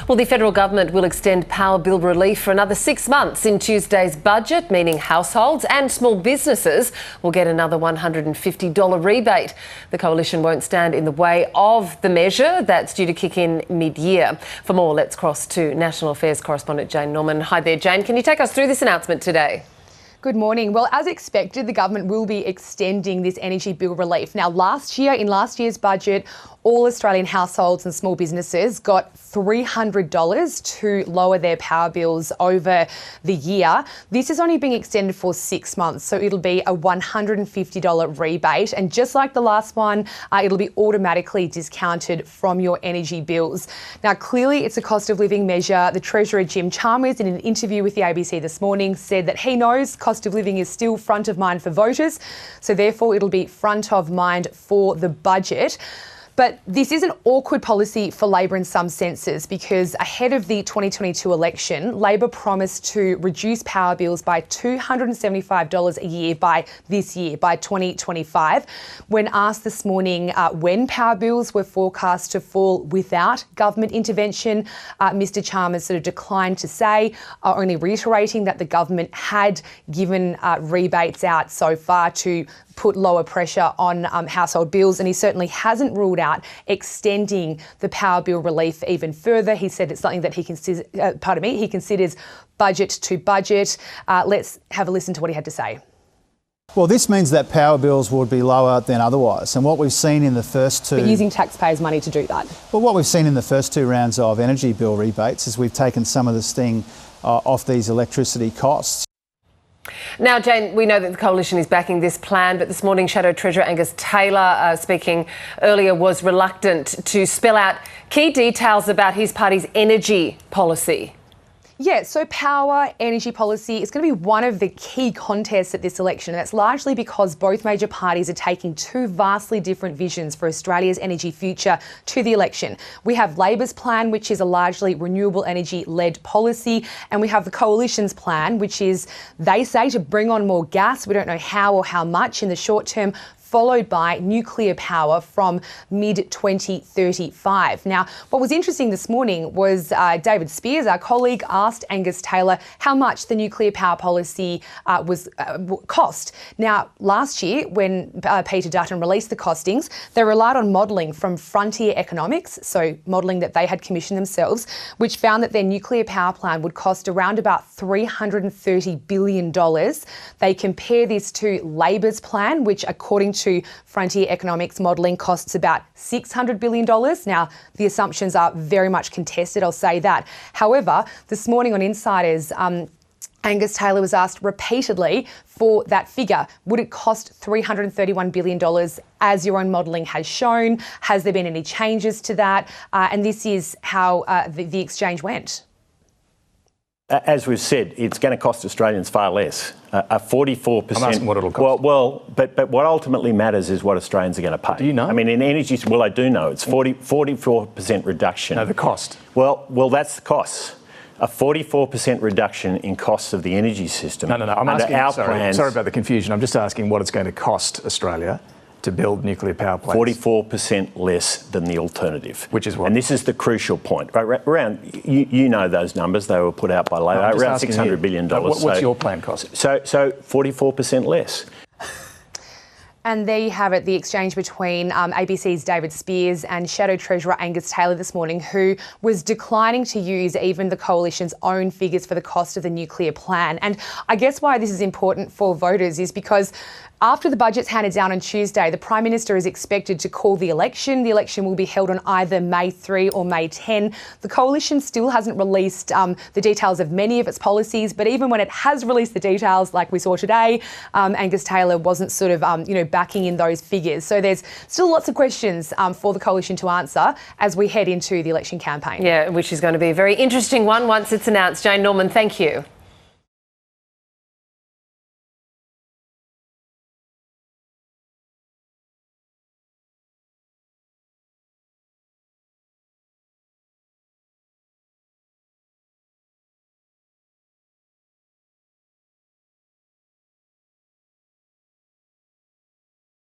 Well, the federal government will extend power bill relief for another 6 months in Tuesday's budget, meaning households and small businesses will get another $150 rebate. The coalition won't stand in the way of the measure that's due to kick in mid-year. For more, let's cross to National Affairs correspondent Jane Norman. Hi there, Jane. Can you take us through this announcement today? Good morning. Well, as expected, the government will be extending this energy bill relief. Now, in last year's budget, all Australian households and small businesses got $300 to lower their power bills over the year. This is only being extended for 6 months, so it'll be a $150 rebate. And just like the last one, it'll be automatically discounted from your energy bills. Now, clearly, it's a cost of living measure. The Treasurer, Jim Chalmers, in an interview with the ABC this morning, said that he knows cost of living is still front of mind for voters, so therefore it'll be front of mind for the budget. But this is an awkward policy for Labor in some senses because ahead of the 2022 election, Labor promised to reduce power bills by $275 a year by this year, by 2025. When asked this morning when power bills were forecast to fall without government intervention, Mr Chalmers sort of declined to say, only reiterating that the government had given rebates out so far to put lower pressure on household bills, and he certainly hasn't ruled out extending the power bill relief even further. He said it's something that he considers budget to budget. Let's have a listen to what he had to say. Well, this means that power bills would be lower than otherwise. And what we've seen in the first two... But using taxpayers' money to do that. Well, what we've seen in the first two rounds of energy bill rebates is we've taken some of the sting off these electricity costs. Now, Jane, we know that the coalition is backing this plan, but this morning Shadow Treasurer Angus Taylor, speaking earlier, was reluctant to spell out key details about his party's energy policy. Yeah, so power, energy policy is going to be one of the key contests at this election. And that's largely because both major parties are taking two vastly different visions for Australia's energy future to the election. We have Labor's plan, which is a largely renewable energy-led policy, and we have the Coalition's plan, which is, they say, to bring on more gas. We don't know how or how much in the short term, followed by nuclear power from mid-2035. Now, what was interesting this morning was David Spears, our colleague, asked Angus Taylor how much the nuclear power policy cost. Now, last year, when Peter Dutton released the costings, they relied on modelling from Frontier Economics, so modelling that they had commissioned themselves, which found that their nuclear power plant would cost around about $330 billion. They compare this to Labor's plan, which, according to Frontier Economics modelling, costs about $600 billion. Now, the assumptions are very much contested, I'll say that. However, this morning on Insiders, Angus Taylor was asked repeatedly for that figure. Would it cost $331 billion as your own modelling has shown? Has there been any changes to that? And this is how the exchange went. As we've said, it's going to cost Australians far less. A 44%. I'm asking what it'll cost. But what ultimately matters is what Australians are going to pay. Do you know? I mean, in energy, well, I do know. It's 44% reduction. No, the cost. Well, that's the cost. A 44% reduction in costs of the energy system. No. I'm asking. Our sorry plans, about the confusion. I'm just asking what it's going to cost Australia to build nuclear power plants. 44% less than the alternative. Which is what? And this is the crucial point. Around, you know those numbers, they were put out by Labor, around $600 billion. What's your plan cost? So 44% less. And there you have it, the exchange between ABC's David Spears and Shadow Treasurer Angus Taylor this morning, who was declining to use even the Coalition's own figures for the cost of the nuclear plan. And I guess why this is important for voters is because after the budget's handed down on Tuesday, the Prime Minister is expected to call the election. The election will be held on either May 3 or May 10. The Coalition still hasn't released the details of many of its policies, but even when it has released the details, like we saw today, Angus Taylor wasn't sort of, backing in those figures. So there's still lots of questions for the Coalition to answer as we head into the election campaign. Yeah, which is going to be a very interesting one once it's announced. Jane Norman, thank you.